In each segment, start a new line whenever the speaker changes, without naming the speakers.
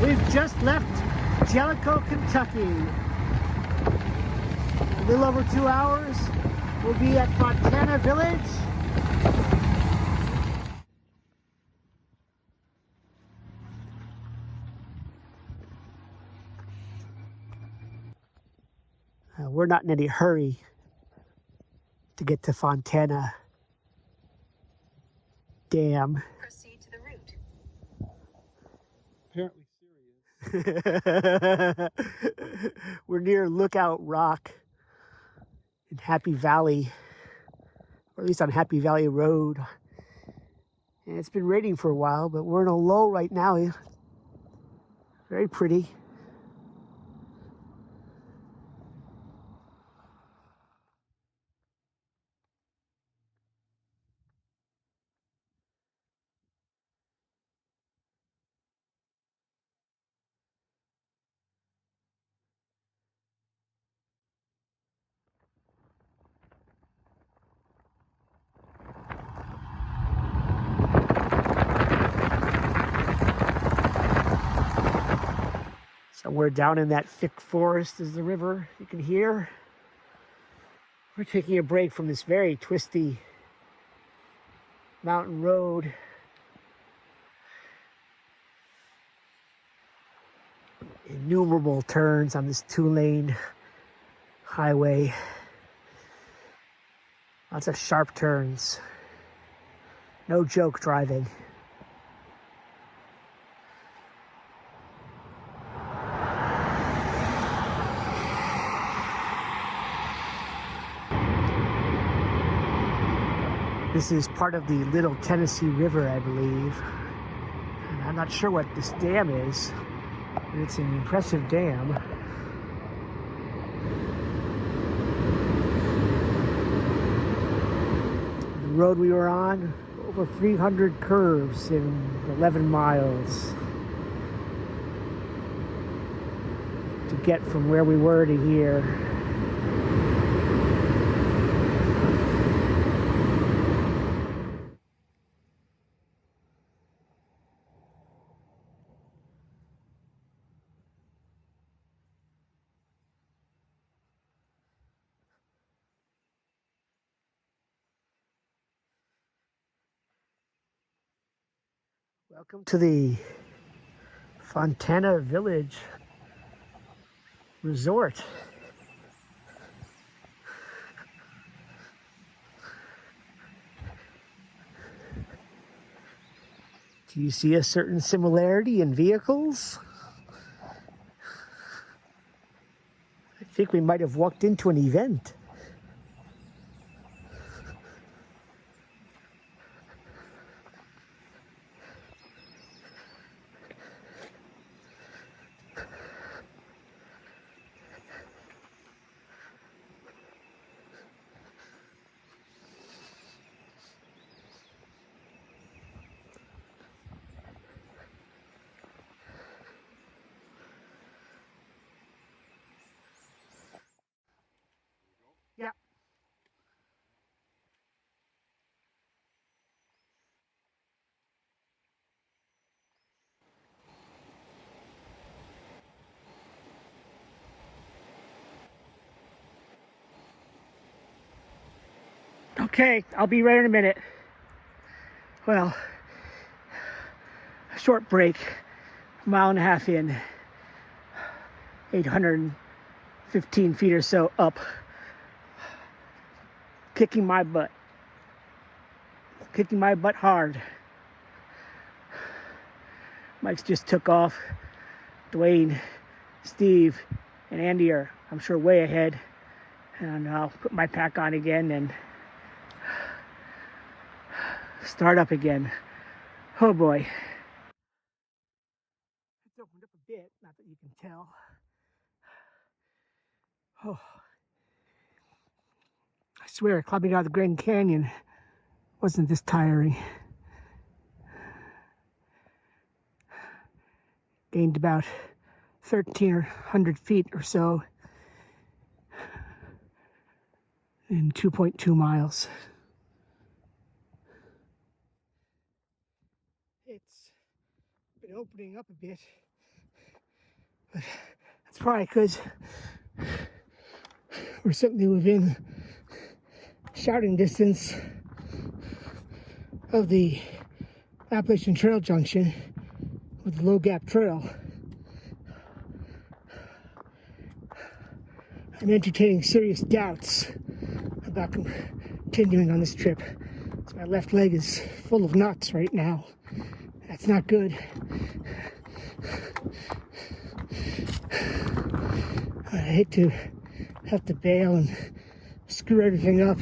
We've just left Jellicoe, Kentucky. A little over 2 hours, we'll be at Fontana Village. We're not in any hurry to get to Fontana Dam.
Proceed to the route.
Apparently serious. We're near Lookout Rock in Happy Valley, or at least on Happy Valley Road. And it's been raining for a while, but we're in a lull right now. Very pretty. Somewhere down in that thick forest is the river, you can hear. We're taking a break from this very twisty mountain road. Innumerable turns on this 2-lane highway. Lots of sharp turns. No joke driving. This is part of the Little Tennessee River, I believe. And I'm not sure what this dam is, but it's an impressive dam. The road we were on, over 300 curves in 11 miles to get from where we were to here. Welcome to the Fontana Village Resort. Do you see a certain similarity in vehicles? I think we might have walked into an event. Yeah. Okay, I'll be right in a minute. Well, a short break, a mile and a half in, 815 feet or so up, kicking my butt hard. Mike's just took off. Dwayne, Steve, and Andy are, I'm sure, way ahead. And I'll put my pack on again and start up again. Oh boy. It's opened up a bit, not that you can tell. Oh. I swear, climbing out of the Grand Canyon wasn't this tiring. Gained about 1,300 feet or so in 2.2 miles. It's been opening up a bit. But that's probably because we're certainly within shouting distance of the Appalachian Trail junction with the Low Gap Trail. I'm entertaining serious doubts about continuing on this trip. So my left leg is full of knots right now. That's not good. I hate to have to bail and screw everything up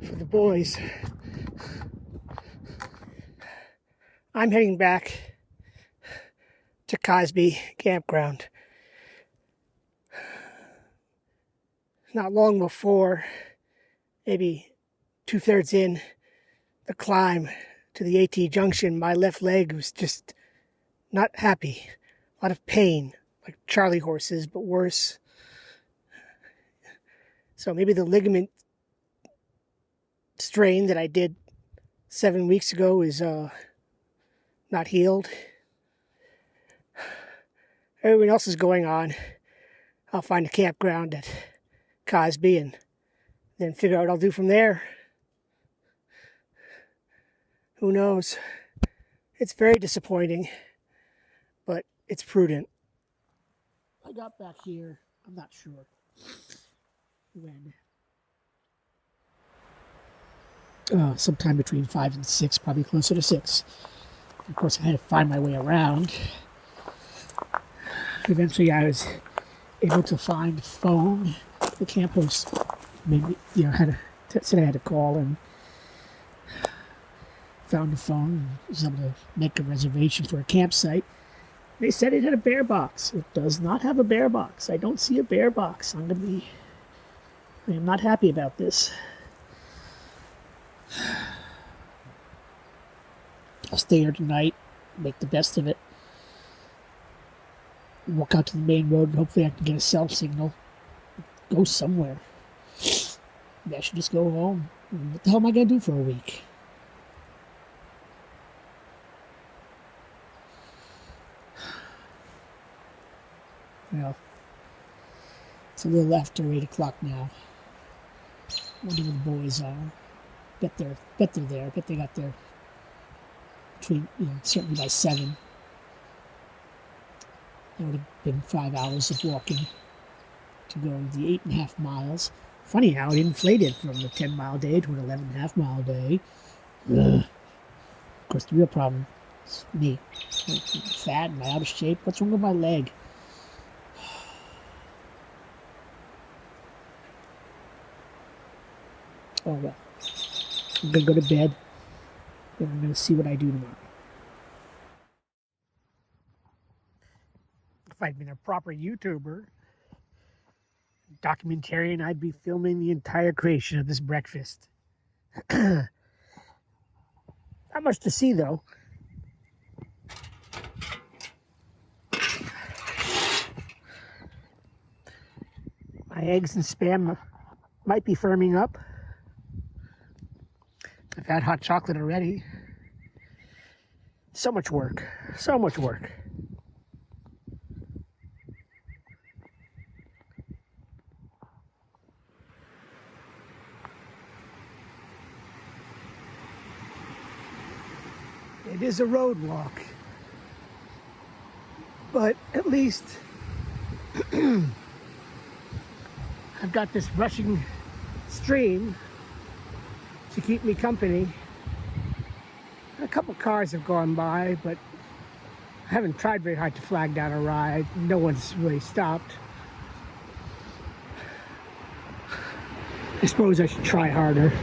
for the boys. I'm heading back to Cosby Campground. Not long before, maybe 2/3 in the climb to the AT junction, my left leg was just not happy. A lot of pain, like Charlie horses, but worse. So maybe the ligament strain that I did 7 weeks ago is not healed. Everyone else is going on. I'll find a campground at Cosby and then figure out what I'll do from there. Who knows? It's very disappointing, but it's prudent. I got back here, I'm not sure when. Sometime between 5 and 6, probably closer to 6. Of course, I had to find my way around. Eventually, I was able to find phone. The camp host maybe said I had to call, and found a phone and was able to make a reservation for a campsite. They said it had a bear box. It does not have a bear box. I don't see a bear box. I am not happy about this. I'll stay here tonight, make the best of it. Walk out to the main road and hopefully I can get a cell signal. Go somewhere. Maybe I should just go home. What the hell am I going to do for a week? Well, it's a little after 8 o'clock now. Wonder where the boys are. Bet they're there. Bet they got there between, certainly by 7. That would have been 5 hours of walking to go the 8.5 miles. Funny how it inflated from the 10-mile day to an 11.5-mile day. Ugh. Of course, the real problem is me. I'm fat and I'm out of shape. What's wrong with my leg? Oh well. I'm going to go to bed, and I'm going to see what I do tomorrow. If I'd been a proper YouTuber, documentarian, I'd be filming the entire creation of this breakfast. Not much to see, though. My eggs and spam might be firming up. I've had hot chocolate already. So much work. So much work. It is a road walk. But at least I've got this rushing stream to keep me company. A couple cars have gone by, but I haven't tried very hard to flag down a ride. No one's really stopped. I suppose I should try harder.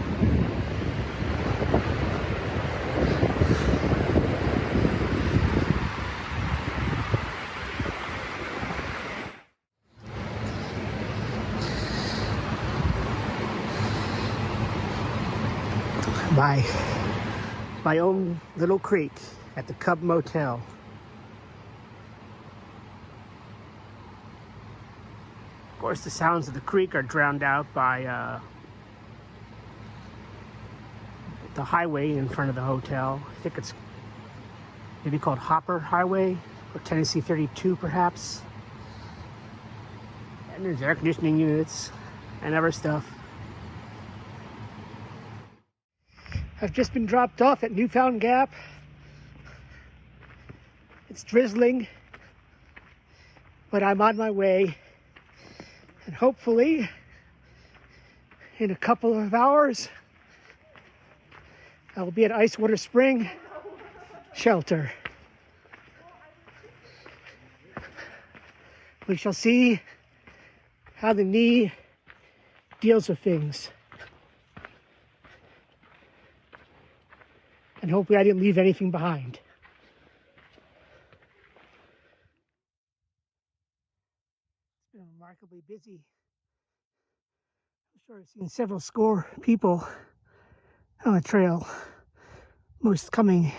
My own little creek at the Cub Motel. Of course, the sounds of the creek are drowned out by the highway in front of the hotel. I think it's maybe called Hopper Highway. or Tennessee 32 perhaps. And there's air conditioning units and other stuff. I've just been dropped off at Newfound Gap. It's drizzling, but I'm on my way. And hopefully, in a couple of hours, I will be at Icewater Spring Shelter. We shall see how the knee deals with things. And hopefully I didn't leave anything behind. It's been remarkably busy. I'm sure I've seen several score people on the trail, most coming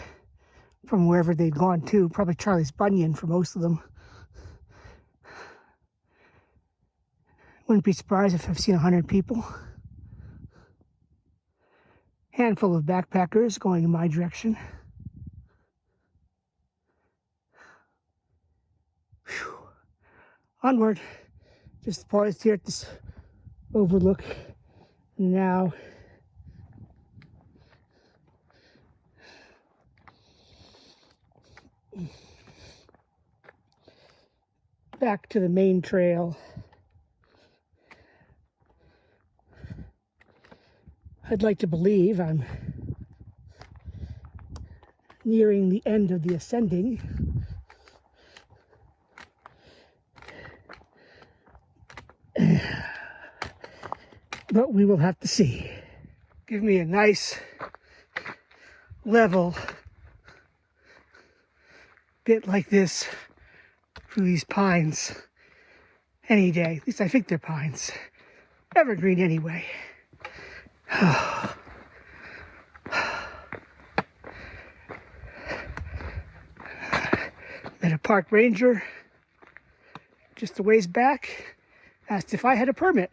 from wherever they'd gone to, probably Charlie's Bunyan for most of them. Wouldn't be surprised if I've seen 100 people. Handful of backpackers going in my direction. Whew. Onward. Just paused here at this overlook now. Back to the main trail. I'd like to believe I'm nearing the end of the ascending. But we will have to see. Give me a nice level bit like this through these pines any day. At least I think they're pines. Evergreen anyway. Met a park ranger just a ways back, asked if I had a permit.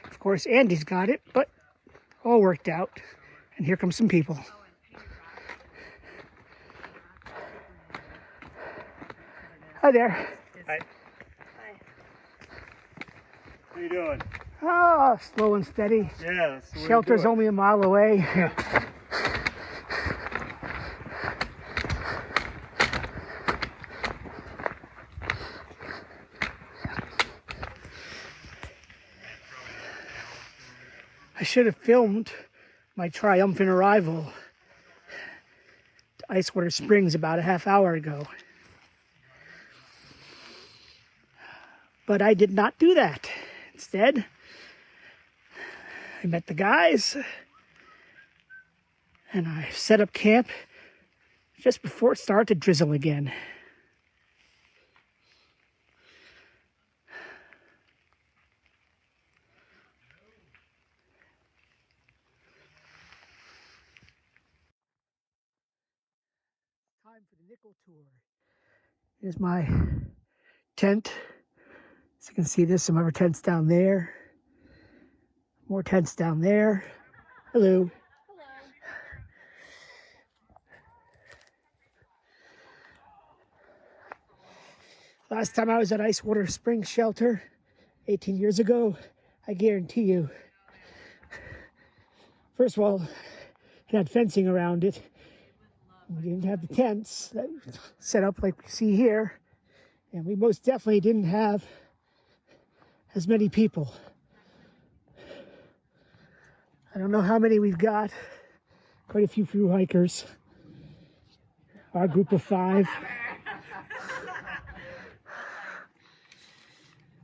Of course, Andy's got it, but all worked out. And here come some people. Hi there.
Hi. Hi. How you doing?
Oh, slow and steady.
Yeah, that's the way
Shelter's
to do it.
only a mile away.
Yeah.
I should have filmed my triumphant arrival to Icewater Springs about a half hour ago. But I did not do that. Instead, I met the guys and I set up camp just before it started to drizzle again. Time for the nickel tour. Here's my tent. As you can see, there's some other tents down there. More tents down there. Hello. Last time I was at Icewater Spring Shelter, 18 years ago, I guarantee you. First of all, it had fencing around it. We didn't have the tents that set up like we see here. And we most definitely didn't have as many people. I don't know how many we've got. Quite a few through hikers. Our group of 5.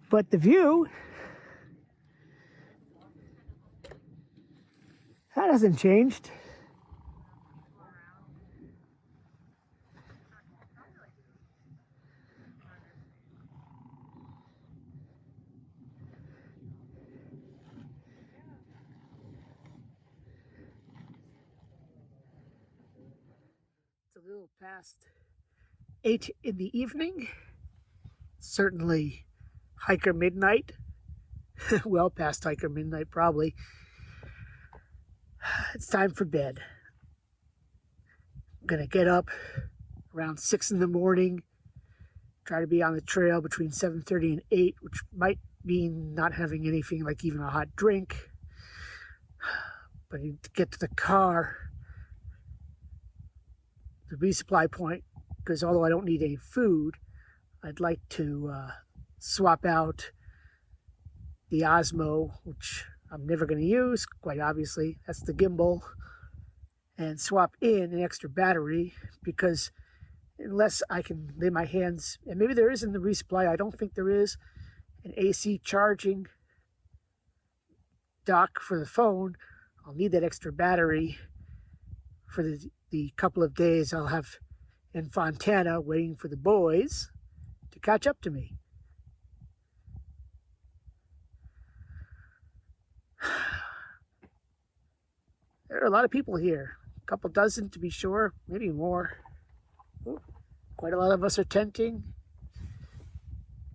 But the view, that hasn't changed. It's a little past 8 in the evening. Certainly hiker midnight. Well past hiker midnight, probably. It's time for bed. I'm gonna get up around 6 in the morning, Try to be on the trail between 7:30 and 8, which might mean not having anything like even a hot drink. But I need to get to the car, the resupply point, because although I don't need any food, I'd like to swap out the Osmo, which I'm never going to use, quite obviously. That's the gimbal. And swap in an extra battery, because unless I can lay my hands, and maybe there is in the resupply, I don't think there is, an AC charging dock for the phone, I'll need that extra battery for the couple of days I'll have in Fontana waiting for the boys to catch up to me. There are a lot of people here, a couple dozen to be sure, maybe more. Quite a lot of us are tenting.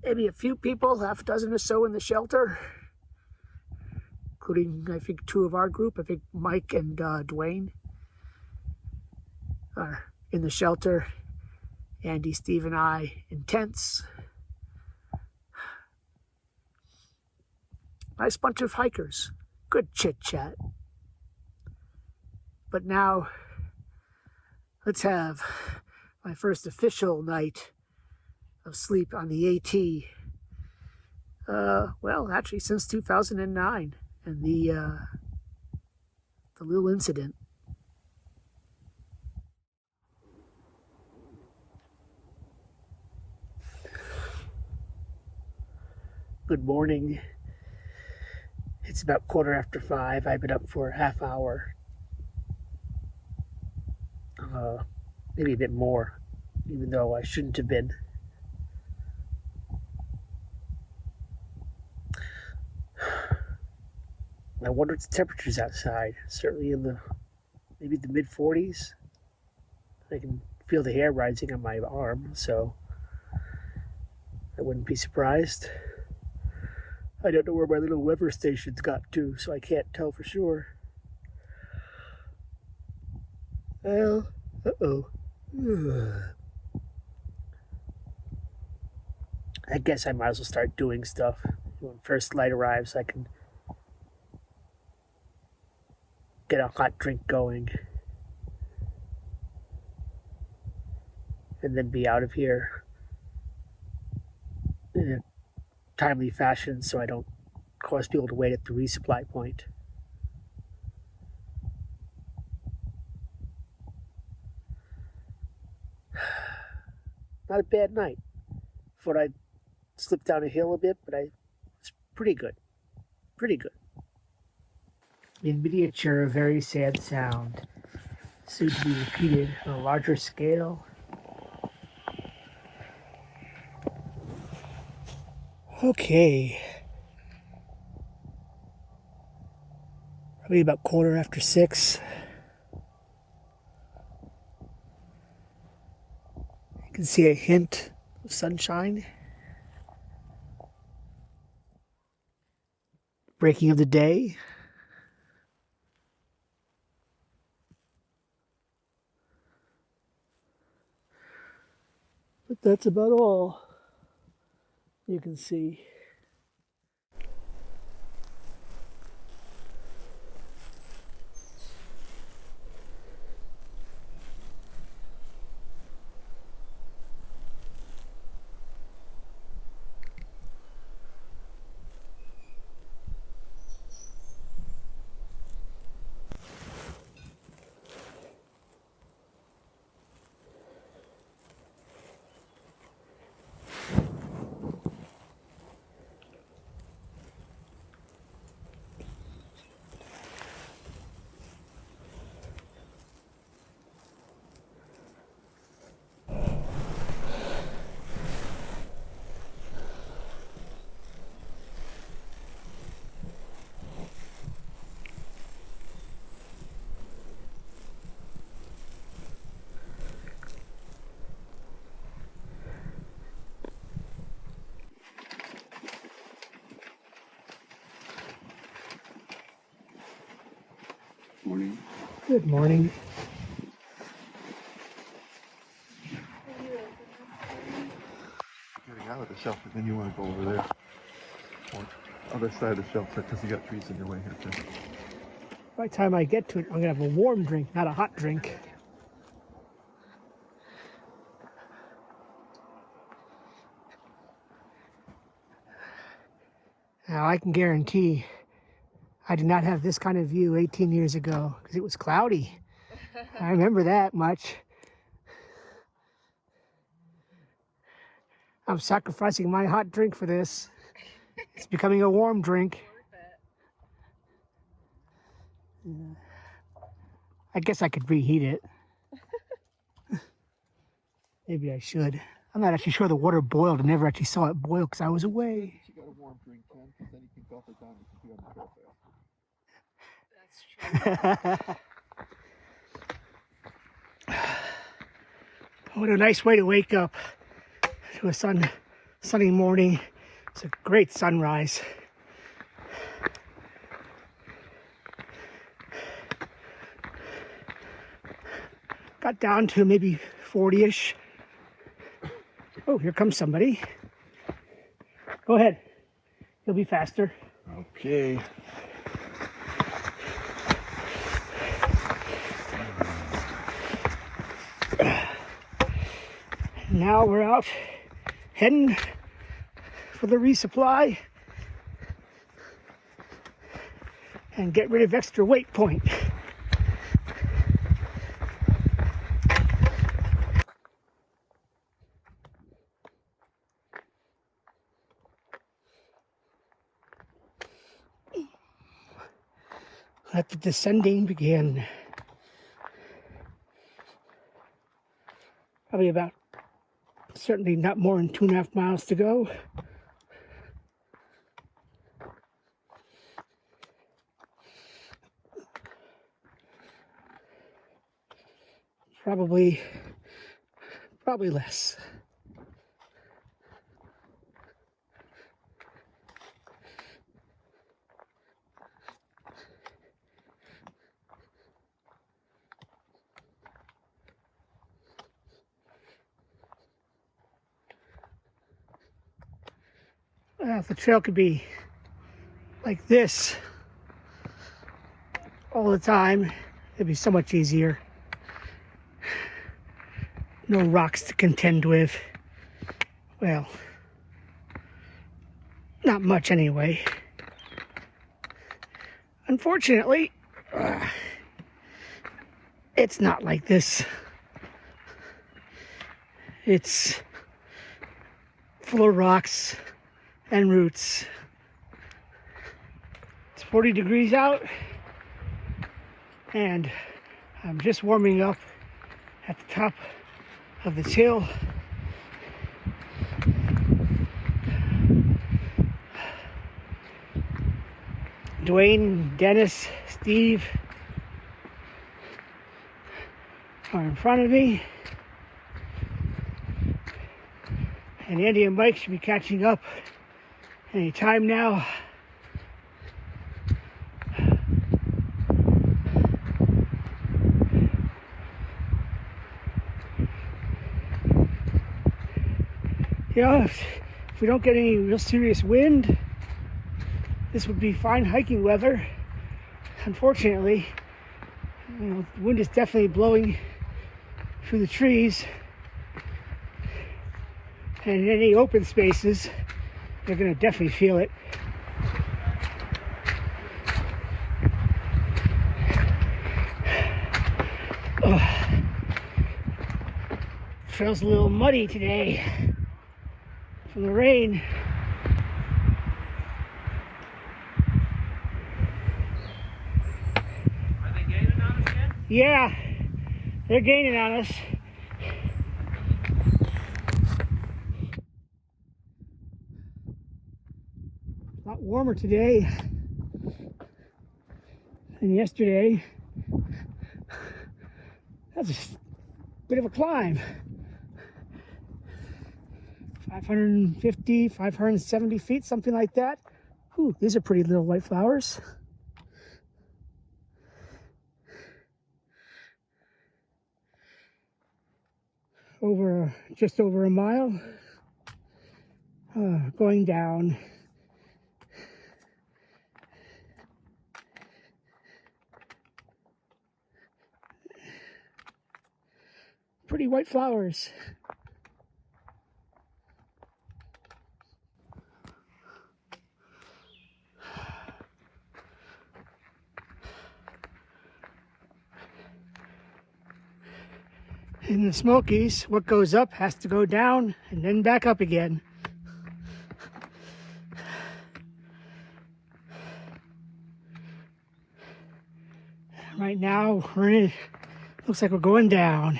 Maybe a few people, half a dozen or so in the shelter, including, I think, 2 of our group. I think Mike and Dwayne are in the shelter. Andy, Steve, and I in tents. Nice bunch of hikers. Good chit-chat. But now, let's have my first official night of sleep on the AT. Well, actually since 2009 and the little incident. Good morning. It's about 5:15. I've been up for a half hour. Maybe a bit more, even though I shouldn't have been. I wonder what the temperature's outside. Certainly in maybe the mid-40s. I can feel the hair rising on my arm, so I wouldn't be surprised. I don't know where my little weather station's got to, so I can't tell for sure. Well, I guess I might as well start doing stuff. When first light arrives, I can get a hot drink going and then be out of here in a timely fashion so I don't cause people to wait at the resupply point. Not a bad night. Thought I'd slip down a hill a bit, but it's pretty good. Pretty good. In miniature, a very sad sound, soon to be repeated on a larger scale. Okay. Probably about 6:15. You can see a hint of sunshine. Breaking of the day. But that's about all you can see.
Morning.
Good morning.
side of the shelter, then you want to go over there. Or other side of the shelter, because you got trees in your way here too.
By the time I get to it, I'm gonna have a warm drink, not a hot drink. Now I can guarantee I did not have this kind of view 18 years ago because it was cloudy. I remember that much. I'm sacrificing my hot drink for this. It's becoming a warm drink. I guess I could reheat it. Maybe I should. I'm not actually sure the water boiled. I never actually saw it boil because I was away.
You got a warm drink, Ken, because then you can gulp it down and be on the trail fast.
That's true. What a nice way to wake up to a sunny morning. It's a great sunrise. Got down to maybe 40-ish. Oh, here comes somebody. Go ahead. You'll be faster.
Okay.
Now we're out heading for the resupply and get rid of extra weight point. Let the descending begin. Probably about, certainly not more than 2.5 miles to go. Probably less. Well, if the trail could be like this all the time, it'd be so much easier. No rocks to contend with. Well, not much anyway. Unfortunately, it's not like this. It's full of rocks and roots. It's 40 degrees out, and I'm just warming up at the top of this hill. Dwayne, Dennis, Steve are in front of me, and Andy and Mike should be catching up any time now. You know, if we don't get any real serious wind, this would be fine hiking weather. Unfortunately, you know, the wind is definitely blowing through the trees, and in any open spaces, you're going to definitely feel it. Trail's a little muddy today from the rain.
Are they gaining on us again?
Yeah, they're gaining on us. A lot warmer today than yesterday. That's a bit of a climb. 550, 570 feet, something like that. Ooh, these are pretty little white flowers. Just over a mile. Going down. Pretty white flowers. In the Smokies, what goes up has to go down and then back up again. Right now, looks like we're going down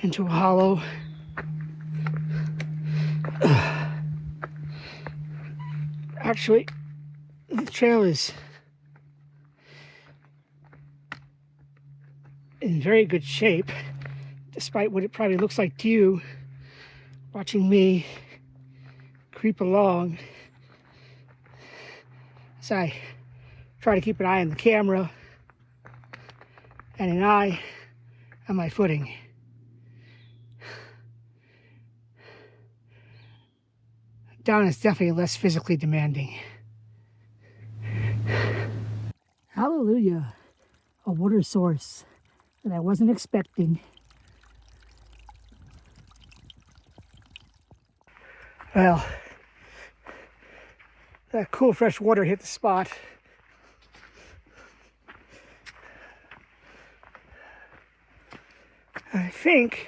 into a hollow. Actually, the trail is in very good shape, despite what it probably looks like to you watching me creep along as I try to keep an eye on the camera and an eye on my footing. Down is definitely less physically demanding. Hallelujah, a water source that I wasn't expecting. Well, that cool fresh water hit the spot. I think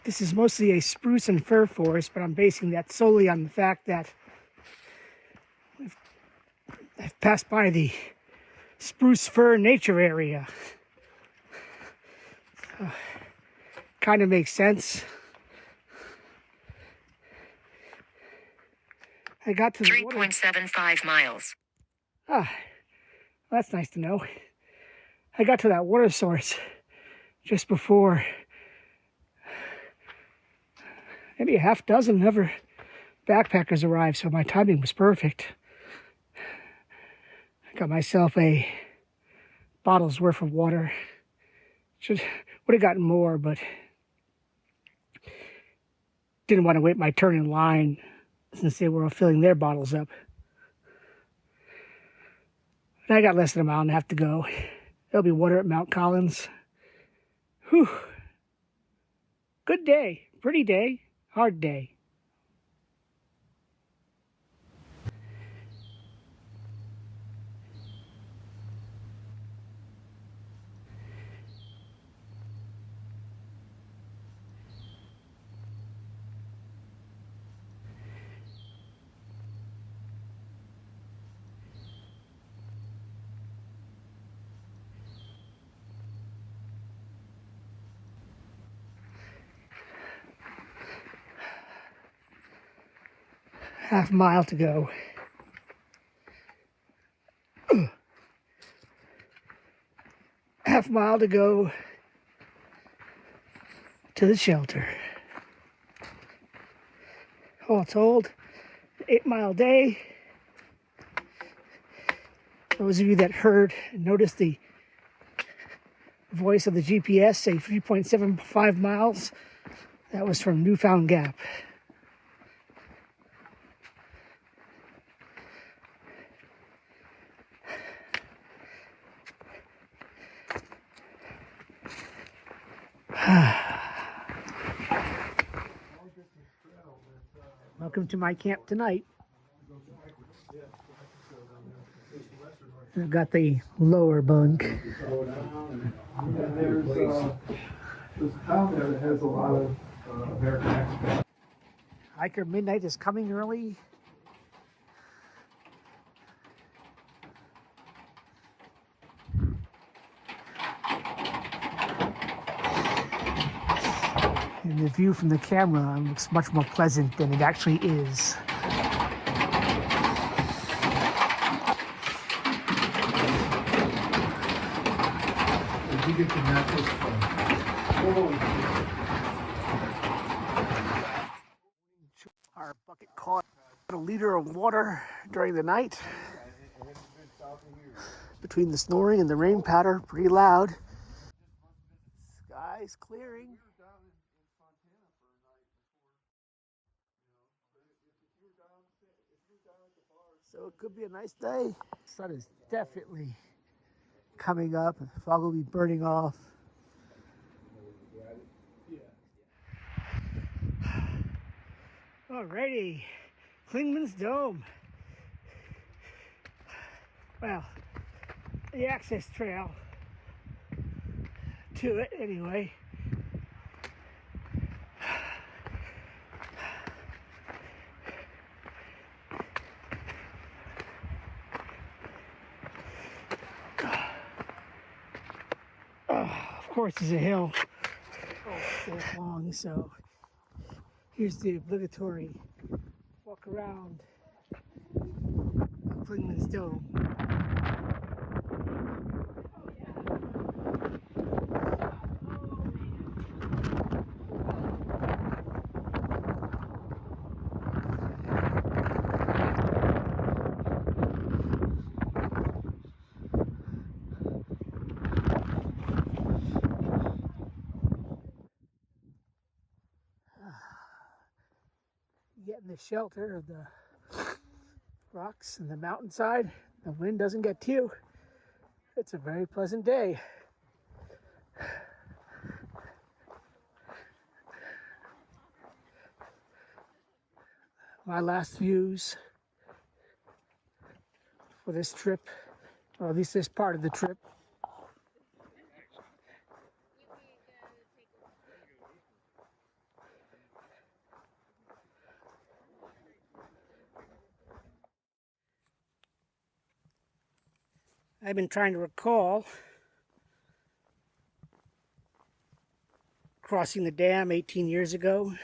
this is mostly a spruce and fir forest, but I'm basing that solely on the fact that I've passed by the spruce fir nature area. Kind of makes sense. I got to the
3.75 miles.
Ah, that's nice to know. I got to that water source just before maybe a half dozen other backpackers arrived, so my timing was perfect. I got myself a bottle's worth of water. Would have gotten more, but didn't want to wait my turn in line since they were filling their bottles up. And I got less than a mile and a half to go. There'll be water at Mount Collins. Whew. Good day. Pretty day. Hard day. Half mile to go. Half mile to go to the shelter. All told, 8-mile day. Those of you that heard and noticed the voice of the GPS say 3.75 miles, that was from Newfound Gap. Welcome to my camp tonight. I've got the lower bunk.
There's a town there that has a lot of American expats.
Hiker Midnight is coming early. And the view from the camera looks much more pleasant than it actually is.
Did you get the necklace from?
Our bucket caught a liter of water during the night. Between the snoring and the rain patter, pretty loud. Sky's clearing. So it could be a nice day. Sun is definitely coming up. The fog will be burning off. Alrighty, Klingman's Dome. Well, the access trail to it anyway. Of course, there's a hill this long, so here's the obligatory walk around Klingman's Dome. Get in the shelter of the rocks and the mountainside. The wind doesn't get to you. It's a very pleasant day. My last views for this trip, or at least this part of the trip. I've been trying to recall crossing the dam 18 years ago,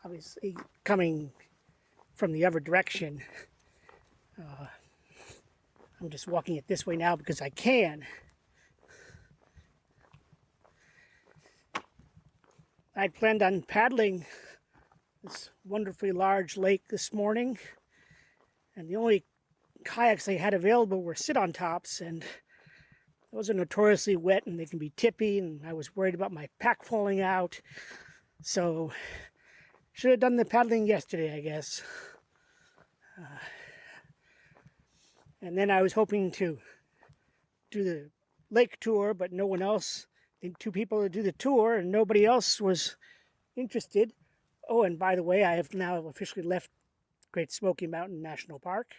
obviously coming from the other direction. I'm just walking it this way now because I can. I'd planned on paddling this wonderfully large lake this morning, and the only kayaks they had available were sit-on tops, and those are notoriously wet and they can be tippy, and I was worried about my pack falling out, so should have done the paddling yesterday, I guess. And then I was hoping to do the lake tour, but no one else, I think 2 people to do the tour, and nobody else was interested. Oh, and by the way, I have now officially left Great Smoky Mountain National Park.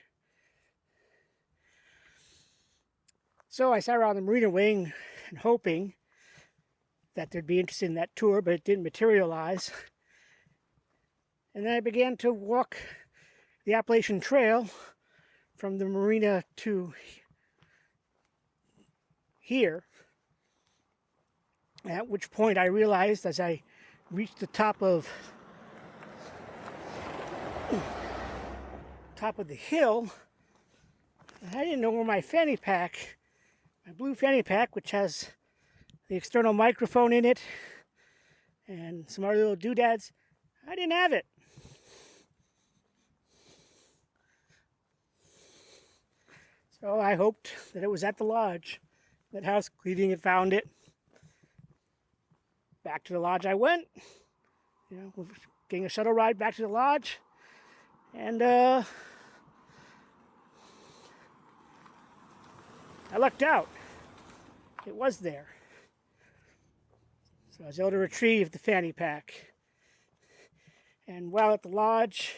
So I sat around the marina wing and hoping that they'd be interested in that tour, but it didn't materialize. And then I began to walk the Appalachian Trail from the marina to here, at which point I realized as I reached the top of the hill, I didn't know where my fanny pack, my blue fanny pack, which has the external microphone in it and some other little doodads, I didn't have it. So I hoped that it was at the lodge, that house cleaning had found it. Back to the lodge I went, getting a shuttle ride back to the lodge, and I lucked out. It was there. So I was able to retrieve the fanny pack. And while at the lodge,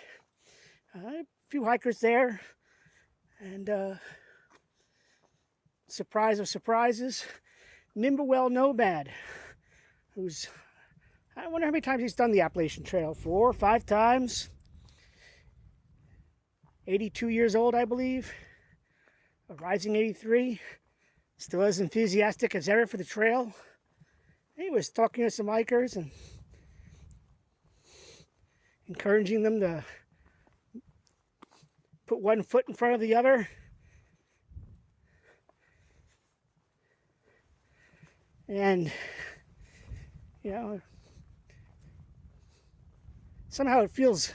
a few hikers there, and surprise of surprises, Nimblewell Nomad, who's, I wonder how many times he's done the Appalachian Trail, 4 or 5 times. 82 years old, I believe, a rising 83, still as enthusiastic as ever for the trail. He was talking to some hikers and encouraging them to put one foot in front of the other. And, somehow it feels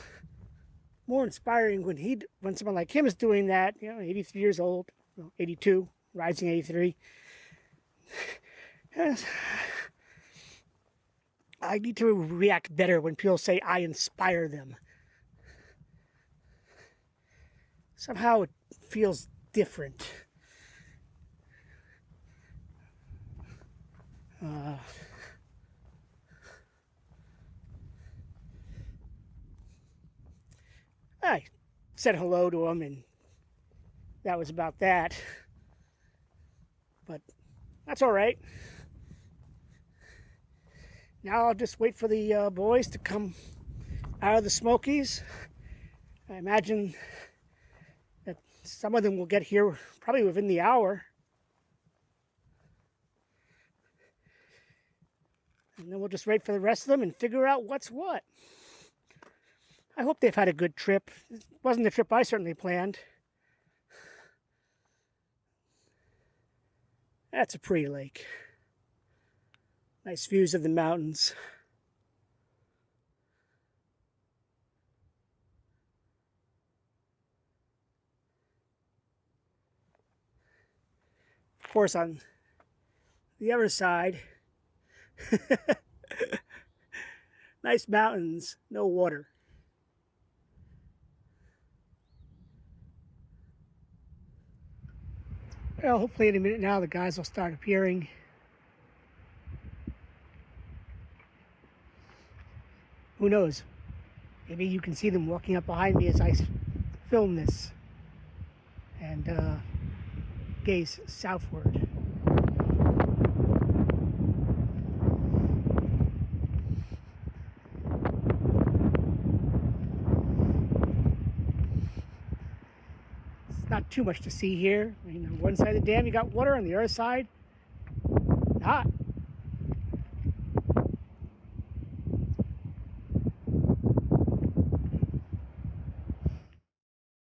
more inspiring when someone like him is doing that, 83 years old, 82, rising 83. I need to react better when people say I inspire them. Somehow it feels different. I said hello to him, and that was about that. But that's all right. Now I'll just wait for the boys to come out of the Smokies. I imagine that some of them will get here probably within the hour. And then we'll just wait for the rest of them and figure out what's what. I hope they've had a good trip. It wasn't the trip I certainly planned. That's a pretty lake. Nice views of the mountains. Of course, on the other side, nice mountains, no water. Well, hopefully in a minute now the guys will start appearing. Who knows? Maybe you can see them walking up behind me as I film this and gaze southward. Not too much to see here. I mean, on one side of the dam you got water, on the other side not.